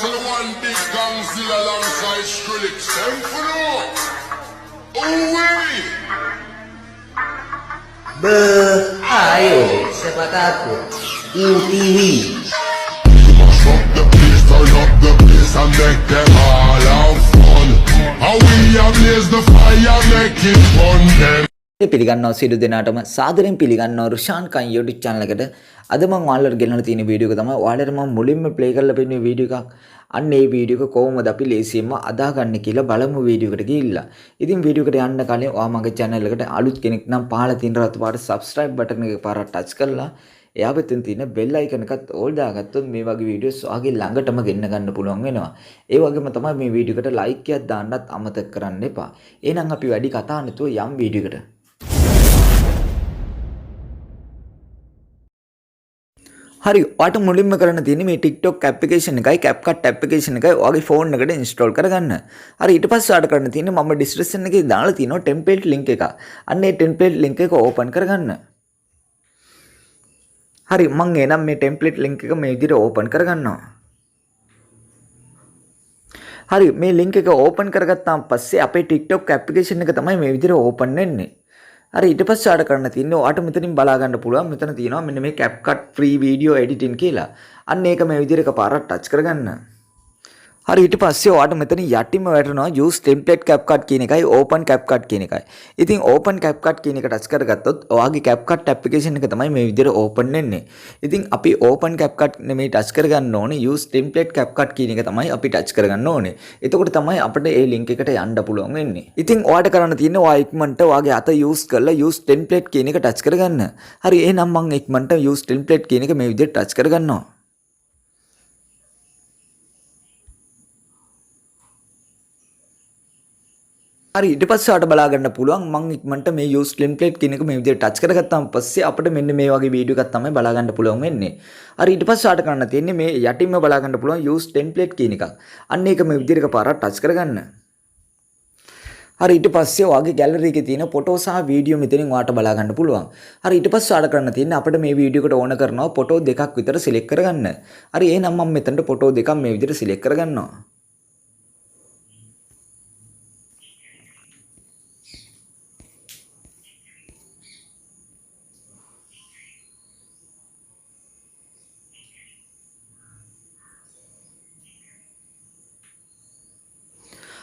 the one big gangzilla alongside Skrillex. Them for no. Oh, wait. Ayo, siapa takut? UTV. Mash up the place, turn up the place and make them all have fun. How we ablaze the fire, make it fun then. පිළිගන්නවා සියලු දෙනාටම සාදරයෙන් පිළිගන්නවා රුෂාන් කන් YouTube channel එකට. අද මම ඔයාලට ගෙනල්ලා තියෙන වීඩියෝ එක තමයි ඔයාලට මම මුලින්ම ප්ලේ කරලා පෙන්නන වීඩියෝ එකක්. අන්න ඒ වීඩියෝ එක කොහොමද අපි ලේසියෙන්ම අදාගන්නේ කියලා බලමු වීඩියෝ එකට ගිහිල්ලා. ඉතින් වීඩියෝ එකට යන්න කලින් ඔයා මගේ channel එකට අලුත් කෙනෙක් නම් පහළ තියෙන රතු පාට subscribe button එක පාරක් touch කරලා එයා පැත්තෙන් තියෙන bell icon එකත් all දාගත්තොත් මේ වගේ වීඩියෝස් ඔයාගේ ළඟටම ගෙන්න ගන්න පුළුවන් වෙනවා. ඒ වගේම තමයි මේ වීඩියෝ එකට like එකක් දාන්නත් අමතක කරන්න එපා. එහෙනම් අපි වැඩි කතා නැතුව යම් වීඩියෝ එකට. හරි ඔයාට මුලින්ම කරන්න තියෙන්නේ මේ TikTok application එකයි Capcut application එකයි ඔයාගේ phone එකට install කරගන්න. හරි ඊට පස්සේ ඔයාට කරන්න තියෙන්නේ මම description එකේ දාලා තියෙනවා template link එක. අන්න ඒ template link එක open කරගන්න. හරි මම එනම් මේ template link එක මේ විදිහට open කරගන්නවා. හරි මේ link එක open කරගත්තාන් පස්සේ අපේ TikTok application එක තමයි මේ විදිහට open වෙන්නේ. හරි ඊට පස්සේ ආඩ කරන්න තියෙන්නේ ඔයාට මෙතනින් බලා ගන්න පුළුවන් මෙතන තියෙනවා මෙන්න මේ Capcut free video editing කියලා. අන්න ඒක මේ විදිහට එකපාරක් ටච් කරගන්න. හරි ඊට පස්සේ ඔයාට මෙතන යටිම වැටෙනවා use template Capcut කියන එකයි open Capcut කියන එකයි. ඉතින් open Capcut කියන එක ටච් කරගත්තොත් ඔයාගේ Capcut application එක තමයි මේ විදිහට open වෙන්නේ. ඉතින් අපි open Capcut නෙමෙයි ටච් කරගන්න ඕනේ use template Capcut කියන එක තමයි අපි ටච් කරගන්න ඕනේ. එතකොට තමයි අපිට මේ link එකට යන්න පුළුවන් වෙන්නේ. ඉතින් ඔයාට කරන්න තියෙන්නේ ඔයා ඉක්මනට ඔයාගේ අත use කරලා use template කියන එක ටච් කරගන්න. හරි එහෙනම් මම ඉක්මනට use template කියන එක මේ විදිහට ටච් කරගන්නවා. හරි ඊට පස්සේ ආට බලා ගන්න පුළුවන් මම ඉක්මනට මේ use template කියන එක මේ විදිහට ටච් කරගත්තාම පස්සේ අපිට මෙන්න මේ වගේ වීඩියෝ එකක් තමයි බලා ගන්න පුළුවන් වෙන්නේ. හරි ඊට පස්සේ ආට කරන්න තියෙන්නේ මේ යටින්ම බලා ගන්න පුළුවන් use template කියන එක. අන්න ඒක මේ විදිහට එකපාරක් ටච් කරගන්න. හරි ඊට පස්සේ ඔයාගේ gallery එකේ තියෙන ෆොටෝ සහ වීඩියෝ මෙතනින් ඔයාට බලා ගන්න පුළුවන්. හරි ඊට පස්සේ ආට කරන්න තියෙන්නේ අපිට මේ වීඩියෝ එකට ඕන කරනවා ෆොටෝ දෙකක් විතර සිලෙක්ට් කරගන්න. හරි එහෙනම් මම මෙතනට ෆොටෝ දෙකක් මේ විදිහට සිලෙක්ට් කරගන්නවා.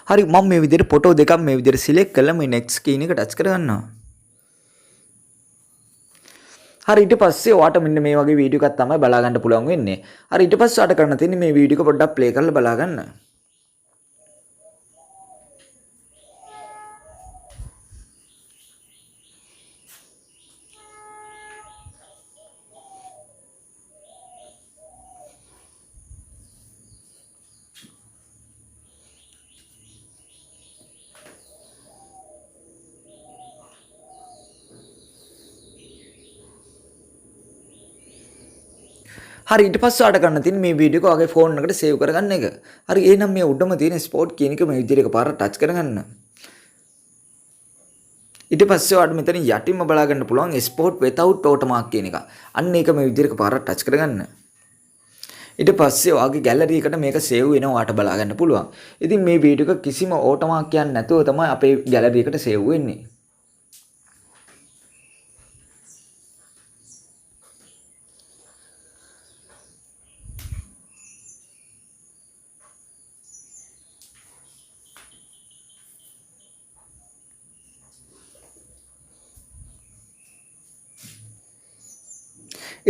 හරි මම මේ විදිහට ෆොටෝ දෙකක් මේ විදිහට සිලෙක්ට් කරලා මේ next කියන එක ටච් කරගන්නවා. හරි ඊට පස්සේ ඔයාට මෙන්න මේ වගේ වීඩියෝ එකක් තමයි බලා ගන්න පුළුවන් වෙන්නේ. හරි ඊට පස්සේ ඔයාට කරන්න තියෙන්නේ මේ වීඩියෝ එක පොඩ්ඩක් ප්ලේ කරලා බලා ගන්න. හරි ඊට පස්සේ ඔයාලට කරන්න තියෙන්නේ මේ වීඩියෝ එක ඔයාගේ ෆෝන් එකට සේව් කරගන්න එක. හරි එහෙනම් මේ උඩම තියෙන ස්පොට් කියන එක මේ විදිහට එකපාරට ටච් කරගන්න. ඊට පස්සේ ඔයාලට මෙතන යටින්ම බලා ගන්න පුළුවන් export without watermark කියන එක. අන්න ඒක මේ විදිහට එකපාරට ටච් කරගන්න. ඊට පස්සේ ඔයාගේ gallery එකට මේක සේව් වෙනවා ඔයාලට බලා ගන්න පුළුවන්. ඉතින් මේ වීඩියෝ එක කිසිම watermark එකක් නැතුව තමයි අපේ gallery එකට සේව් වෙන්නේ.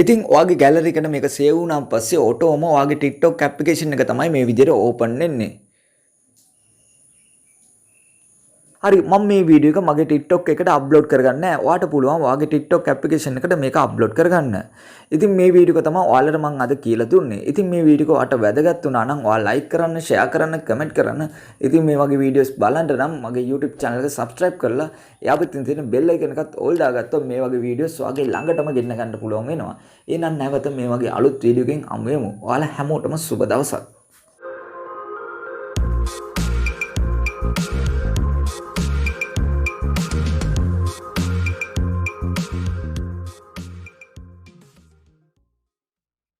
ඉතින් ඔයාගේ gallery එකට මේක සේව් වුණාන් පස්සේ ඔටෝම ඔයාගේ TikTok application එක තමයි මේ විදිහට open වෙන්නේ. හරි මම මේ වීඩියෝ එක මගේ TikTok එකට අප්ලෝඩ් කරගන්න නැහැ. ඔයාට පුළුවන් ඔයාගේ TikTok application එකට මේක අප්ලෝඩ් කරගන්න. ඉතින් මේ වීඩියෝ එක තමයි ඔයාලට මම අද කියලා දුන්නේ. ඉතින් මේ වීඩියෝ එක ඔයාට වැදගත් වුණා නම් ඔයා like කරන්න, share කරන්න, comment කරන්න. ඉතින් මේ වගේ වීඩියෝස් බලන්න නම් මගේ YouTube channel එක subscribe කරලා එයා පැත්තෙන් තියෙන bell icon එකත් all දාගත්තොත් මේ වගේ වීඩියෝස් ඔයාගේ ළඟටම ගෙන්න ගන්න පුළුවන් වෙනවා. එහෙනම් නැවත මේ වගේ අලුත් වීඩියෝ එකකින් හමු වෙමු. ඔයාලා හැමෝටම සුබ දවසක්.